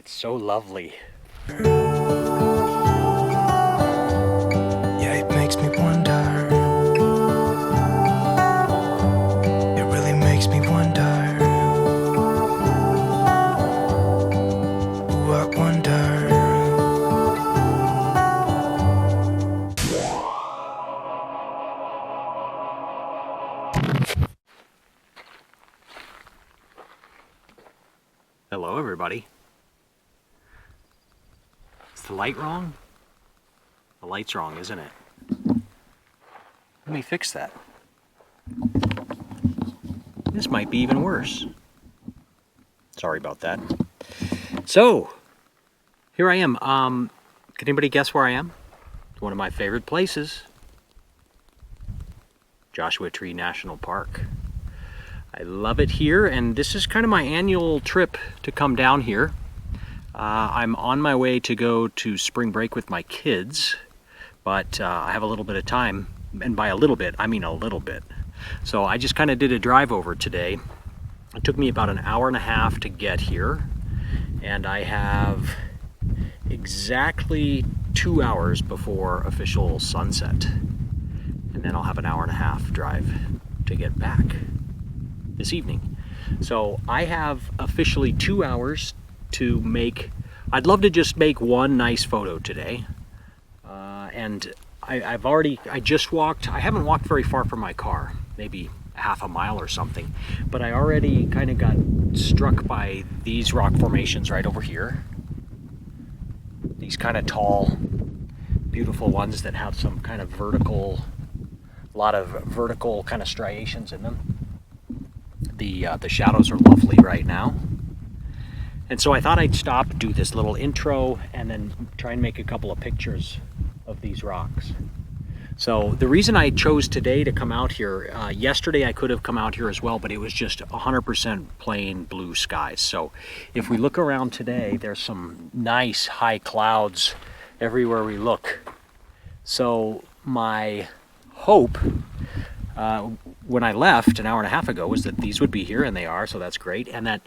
It's so lovely. Yeah, it makes me wonder. It really makes me wonder. Ooh, I wonder. Hello, everybody. Is the light wrong? The light's wrong, isn't it? Let me fix that. This might be even worse. Sorry about that. So, here I am. Can anybody guess where I am? It's one of my favorite places. Joshua Tree National Park. I love it here, and this is kind of my annual trip to come down here. I'm on my way to go to spring break with my kids, but I have a little bit of time, and by a little bit, I mean a little bit. So I just kind of did a drive over today. It took me about an hour and a half to get here, and I have exactly 2 hours before official sunset. And then I'll have an hour and a half drive to get back this evening. So I have officially 2 hours to make. I'd love to just make one nice photo today. And I haven't walked very far from my car, maybe half a mile or something, but I already kind of got struck by these rock formations right over here. These kind of tall, beautiful ones that have some kind of a lot of vertical kind of striations in them. The shadows are lovely right now. And so I thought I'd stop, do this little intro, and then try and make a couple of pictures of these rocks. So the reason I chose today to come out here, yesterday I could have come out here as well, but it was just 100% plain blue skies. So if we look around today, there's some nice high clouds everywhere we look. So my hope when I left an hour and a half ago was that these would be here, and they are, so that's great, and that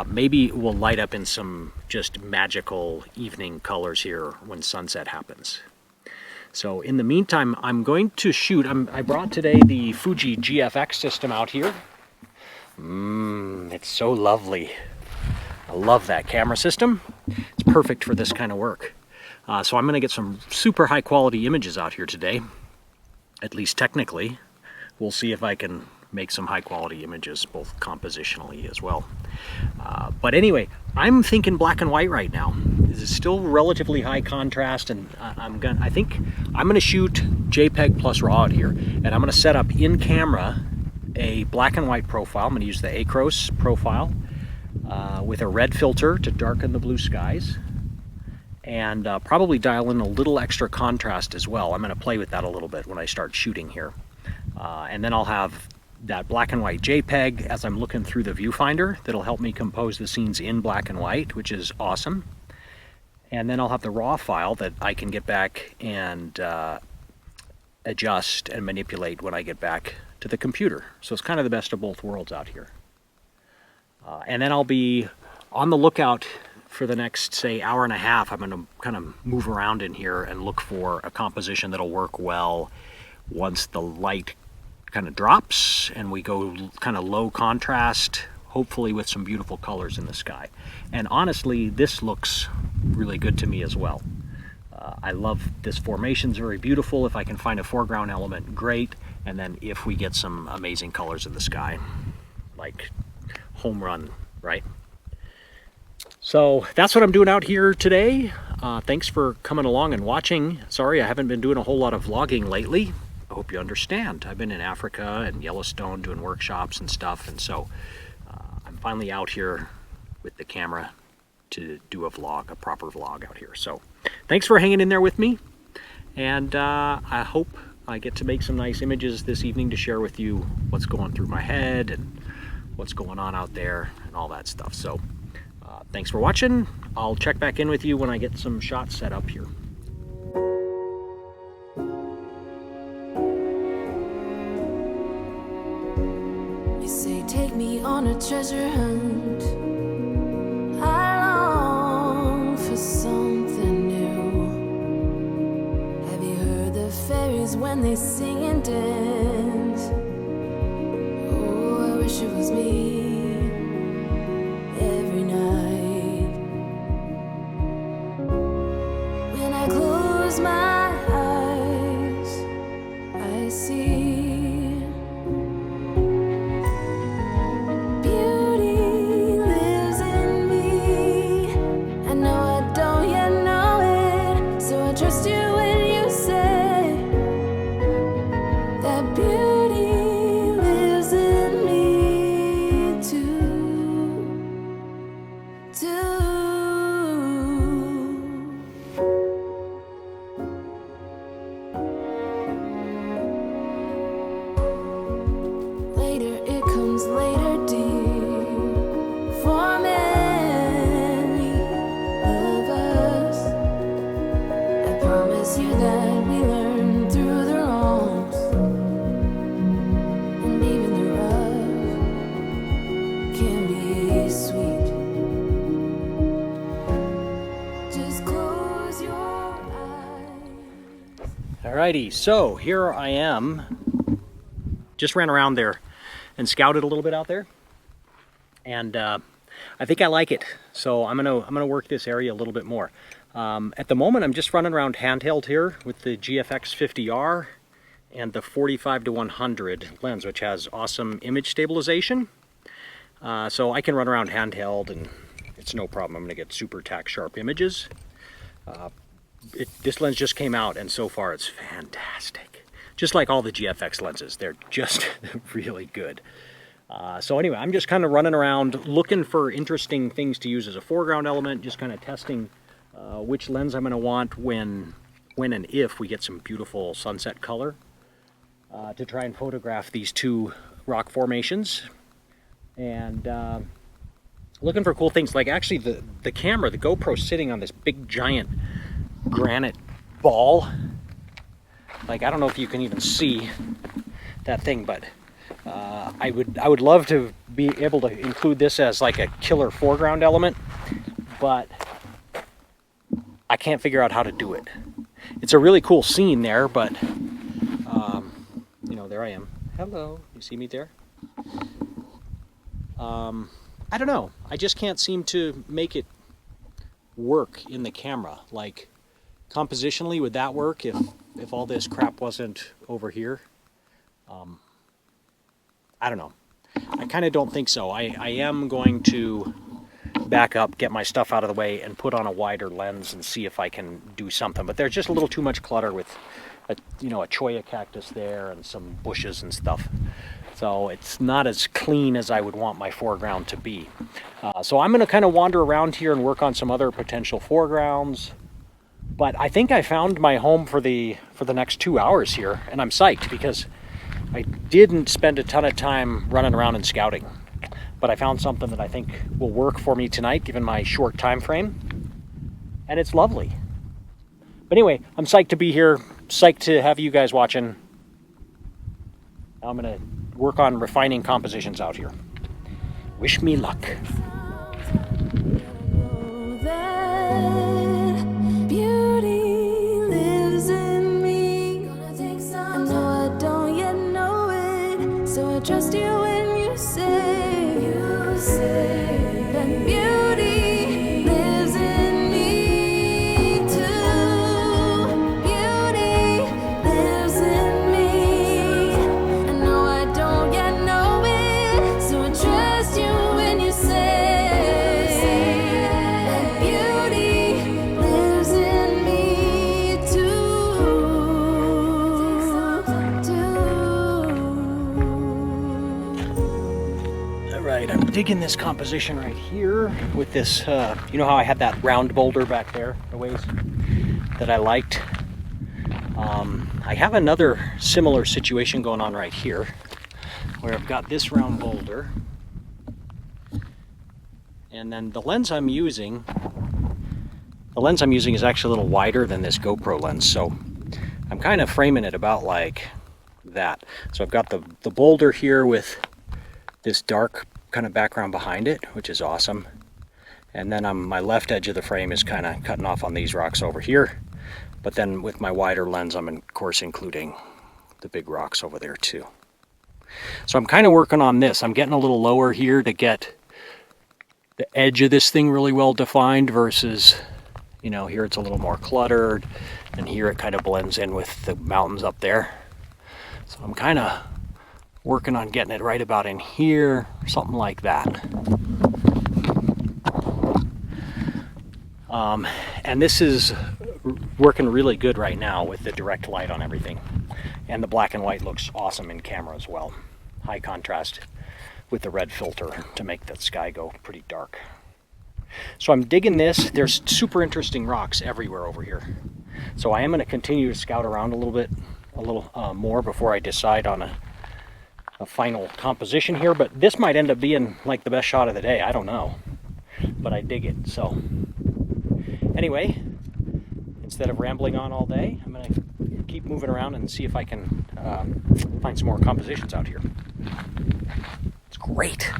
maybe we'll light up in some just magical evening colors here when sunset happens. So in the meantime, I'm going to shoot. I brought today the Fuji GFX system out here. It's so lovely. I love that camera system. It's perfect for this kind of work. So I'm going to get some super high quality images out here today, at least technically. We'll see if I can make some high quality images, both compositionally as well. But anyway, I'm thinking black and white right now. This is still relatively high contrast, and I think I'm gonna shoot JPEG plus RAW out here, and I'm gonna set up in camera a black and white profile. I'm gonna use the Acros profile with a red filter to darken the blue skies, and probably dial in a little extra contrast as well. I'm gonna play with that a little bit when I start shooting here. And then I'll have that black and white JPEG as I'm looking through the viewfinder that'll help me compose the scenes in black and white, which is awesome. And then I'll have the RAW file that I can get back and adjust and manipulate when I get back to the computer. So it's kind of the best of both worlds out here. And then I'll be on the lookout for the next, say, hour and a half. I'm going to kind of move around in here and look for a composition that'll work well once the light kind of drops and we go kind of low contrast, hopefully with some beautiful colors in the sky. And honestly, this looks really good to me as well. I love this formation, it's very beautiful. If I can find a foreground element, great. And then if we get some amazing colors in the sky, like home run, right? So that's what I'm doing out here today. Thanks for coming along and watching. Sorry I haven't been doing a whole lot of vlogging lately. I hope you understand. I've been in Africa and Yellowstone doing workshops and stuff, and so I'm finally out here with the camera to do a vlog, a proper vlog out here. So thanks for hanging in there with me, and I hope I get to make some nice images this evening to share with you what's going through my head and what's going on out there and all that stuff. So thanks for watching. I'll check back in with you when I get some shots set up here. You say take me on a treasure hunt. I long and they sing and dance. Oh, I wish it was me every night. When I close my eyes, I see beauty lives in me. I know I don't yet know it, so I trust you when you say that beauty lives in me too. Later, it comes later, dear, for many of us. I promise you that we learn through the wrongs, and even the rough can be sweet. Just close your eyes. Alrighty, so here I am. Just ran around there and scouted a little bit out there, and I think I like it. So I'm gonna work this area a little bit more. At the moment, I'm just running around handheld here with the GFX 50R and the 45-100 lens, which has awesome image stabilization. So I can run around handheld, and it's no problem. I'm gonna get super tack sharp images. This lens just came out, and so far it's fantastic. Just like all the GFX lenses, they're just really good. So anyway, I'm just kind of running around looking for interesting things to use as a foreground element, just kind of testing which lens I'm going to want when and if we get some beautiful sunset color to try and photograph these two rock formations. And looking for cool things, like actually the camera, the GoPro, sitting on this big giant granite ball. Like, I don't know if you can even see that thing, but I would love to be able to include this as like a killer foreground element, but I can't figure out how to do it. It's a really cool scene there, but you know, there I am. Hello, you see me there? I don't know. I just can't seem to make it work in the camera. Like, compositionally, would that work if all this crap wasn't over here? I don't know. I kind of don't think so. I am going to back up, get my stuff out of the way, and put on a wider lens and see if I can do something. But there's just a little too much clutter with a cholla cactus there and some bushes and stuff. So it's not as clean as I would want my foreground to be. So I'm going to kind of wander around here and work on some other potential foregrounds. But I think I found my home for the next 2 hours here, and I'm psyched because I didn't spend a ton of time running around and scouting. But I found something that I think will work for me tonight, given my short time frame, and it's lovely. But anyway, I'm psyched to be here, psyched to have you guys watching. Now I'm going to work on refining compositions out here. Wish me luck. Trust you when you say that beauty lives in me too. Beauty lives in me. I know I don't yet know it, so I trust you when you say that beauty lives in me Right, I'm digging this composition right here with this, you know how I had that round boulder back there, a ways, that I liked? I have another similar situation going on right here, where I've got this round boulder, and then the lens I'm using is actually a little wider than this GoPro lens, so I'm kind of framing it about like that. So I've got the boulder here with this dark kind of background behind it, which is awesome. And then my left edge of the frame is kind of cutting off on these rocks over here. But then with my wider lens, I'm of course including the big rocks over there too. So I'm kind of working on this. I'm getting a little lower here to get the edge of this thing really well defined versus, you know, here it's a little more cluttered, and here it kind of blends in with the mountains up there. So I'm kind of working on getting it right about in here, something like that. And this is working really good right now with the direct light on everything. And the black and white looks awesome in camera as well. High contrast with the red filter to make the sky go pretty dark. So I'm digging this. There's super interesting rocks everywhere over here. So I am going to continue to scout around a little more before I decide on a final composition here. But this might end up being like the best shot of the day. I don't know. But I dig it. So anyway, instead of rambling on all day, I'm going to keep moving around and see if I can find some more compositions out here. It's great.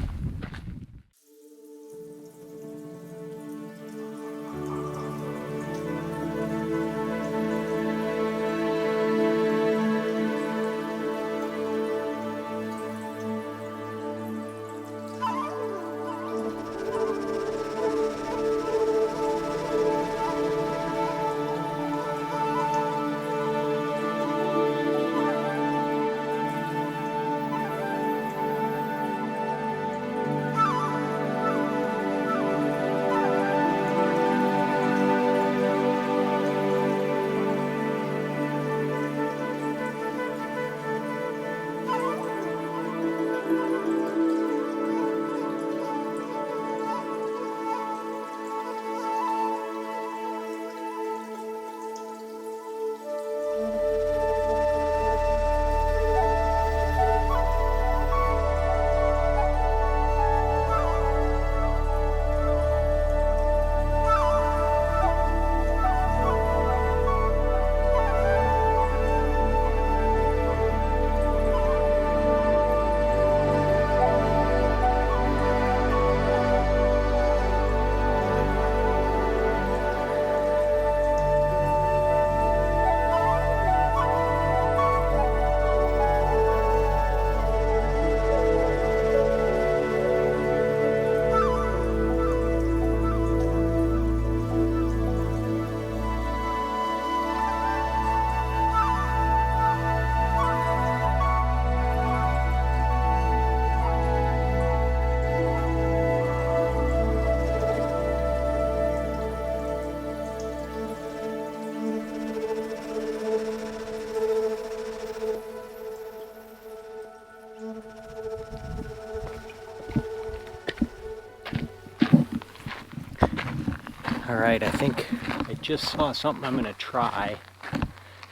All right, I think I just saw something I'm gonna try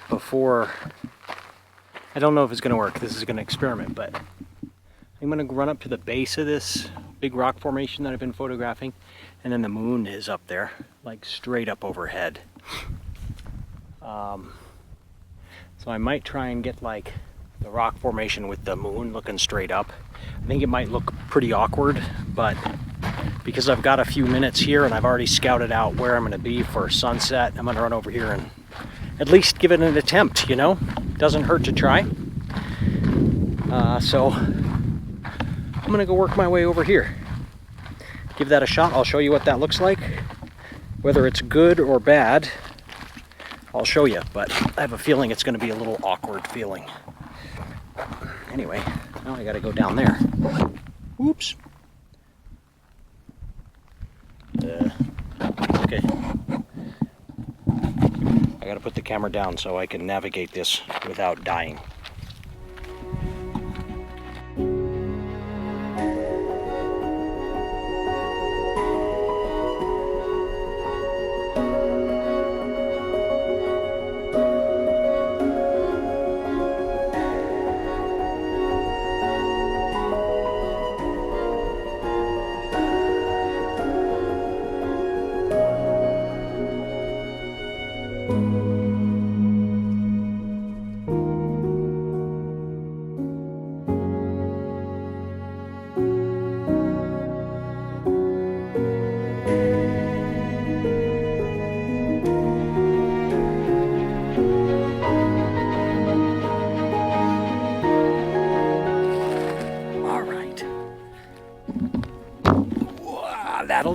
before. I don't know if it's gonna work. This is gonna experiment, but I'm gonna run up to the base of this big rock formation that I've been photographing, and then the moon is up there, like straight up overhead. So I might try and get like the rock formation with the moon looking straight up. I think it might look pretty awkward, but because I've got a few minutes here and I've already scouted out where I'm going to be for sunset, I'm going to run over here and at least give it an attempt, you know? Doesn't hurt to try. So I'm going to go work my way over here. Give that a shot. I'll show you what that looks like. Whether it's good or bad, I'll show you, but I have a feeling it's going to be a little awkward feeling. Anyway, now I got to go down there. Oops. Okay. I gotta put the camera down so I can navigate this without dying.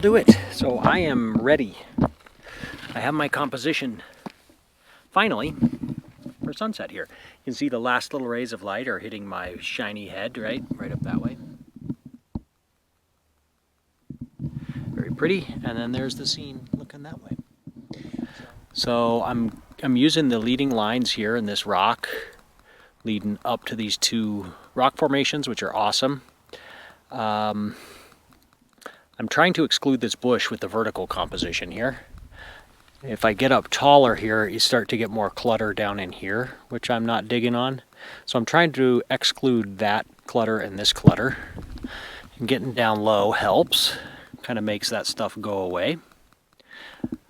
that'll do it. So I am ready. I have my composition finally for sunset here. You can see the last little rays of light are hitting my shiny head, right up that way. Very pretty. And then there's the scene looking that way. So I'm using the leading lines here in this rock, leading up to these two rock formations, which are awesome. I'm trying to exclude this bush with the vertical composition here. If I get up taller here, you start to get more clutter down in here, which I'm not digging on. So I'm trying to exclude that clutter and this clutter. And getting down low helps, kind of makes that stuff go away.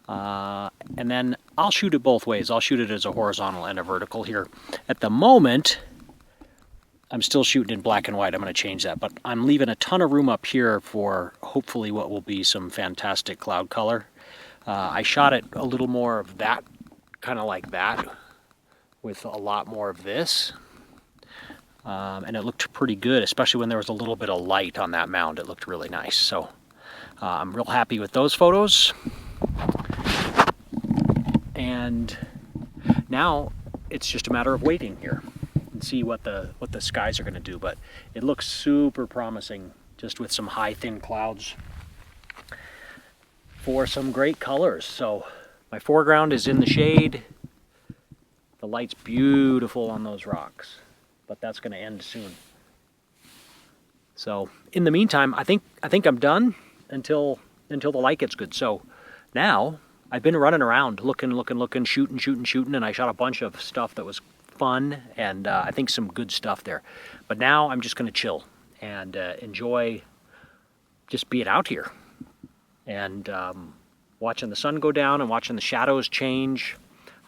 And then I'll shoot it both ways. I'll shoot it as a horizontal and a vertical here. At the moment, I'm still shooting in black and white. I'm going to change that, but I'm leaving a ton of room up here for hopefully what will be some fantastic cloud color. I shot it a little more of that, kind of like that, with a lot more of this. And it looked pretty good, especially when there was a little bit of light on that mound. It looked really nice. So I'm real happy with those photos. And now it's just a matter of waiting here and see what the skies are going to do. But it looks super promising, just with some high thin clouds for some great colors. So my foreground is in the shade. The light's beautiful on those rocks, but that's going to end soon. So in the meantime, I think I'm done until the light gets good. So now I've been running around looking, shooting, and I shot a bunch of stuff that was fun and I think some good stuff there. But now I'm just going to chill and enjoy just being out here and watching the sun go down and watching the shadows change.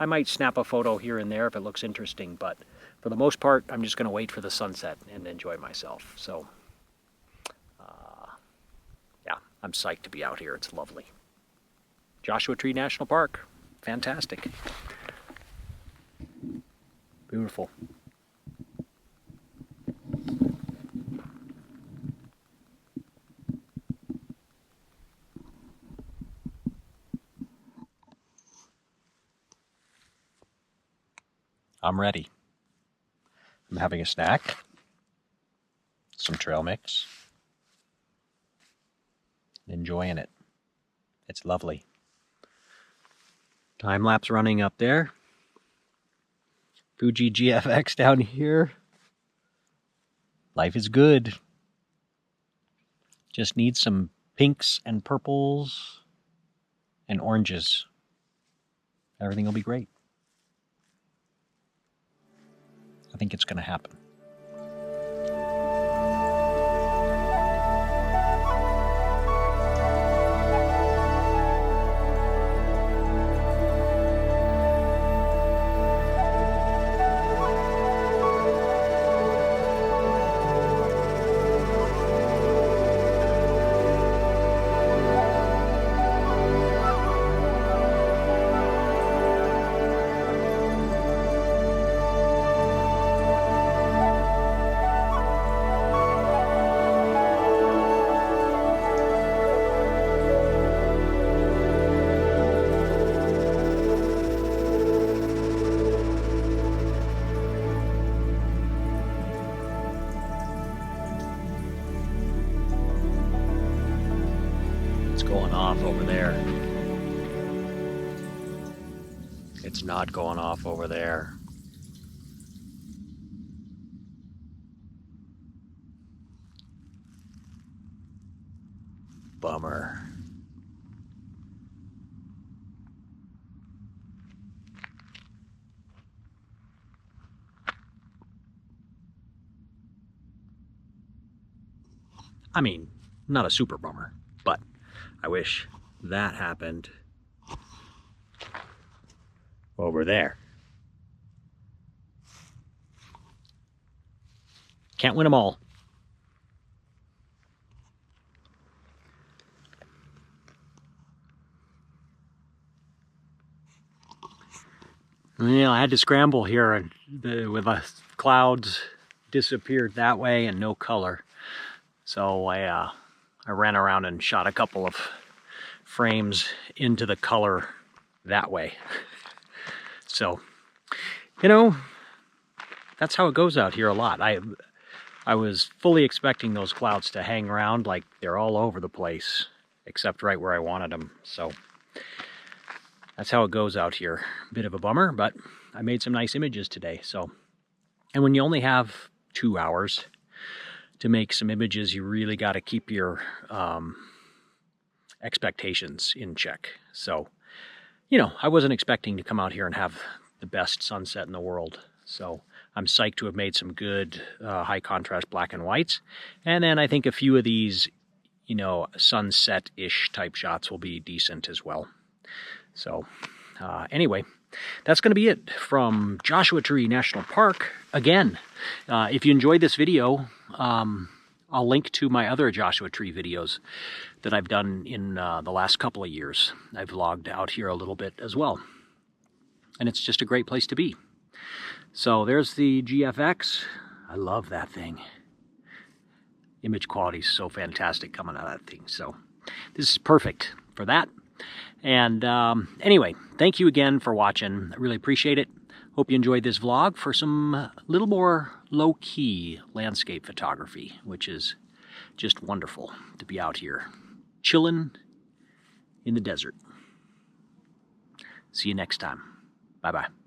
I might snap a photo here and there if it looks interesting, but for the most part, I'm just going to wait for the sunset and enjoy myself. So, yeah, I'm psyched to be out here. It's lovely. Joshua Tree National Park. Fantastic. Beautiful. I'm ready. I'm having a snack, some trail mix, enjoying it. It's lovely. Time lapse running up there. Fuji GFX down here. Life is good. Just needs some pinks and purples and oranges. Everything will be great. I think it's going to happen. Going off over there. It's not going off over there. Bummer. I mean, not a super bummer, but I wish that happened over there. Can't win them all. You know, I had to scramble here and with the clouds disappeared that way and no color. So I ran around and shot a couple of frames into the color that way. So, you know, that's how it goes out here a lot. I was fully expecting those clouds to hang around like they're all over the place, except right where I wanted them. So that's how it goes out here. Bit of a bummer, but I made some nice images today. So, and when you only have 2 hours to make some images, you really got to keep your expectations in check. So, you know, I wasn't expecting to come out here and have the best sunset in the world. So I'm psyched to have made some good high contrast black and whites. And then I think a few of these, you know, sunset-ish type shots will be decent as well. So anyway, that's going to be it from Joshua Tree National Park. Again, if you enjoyed this video, I'll link to my other Joshua Tree videos that I've done in the last couple of years. I've vlogged out here a little bit as well. And it's just a great place to be. So there's the GFX. I love that thing. Image quality is so fantastic coming out of that thing. So this is perfect for that. And anyway, thank you again for watching. I really appreciate it. Hope you enjoyed this vlog for some little more low-key landscape photography, which is just wonderful to be out here chilling in the desert. See you next time. Bye-bye.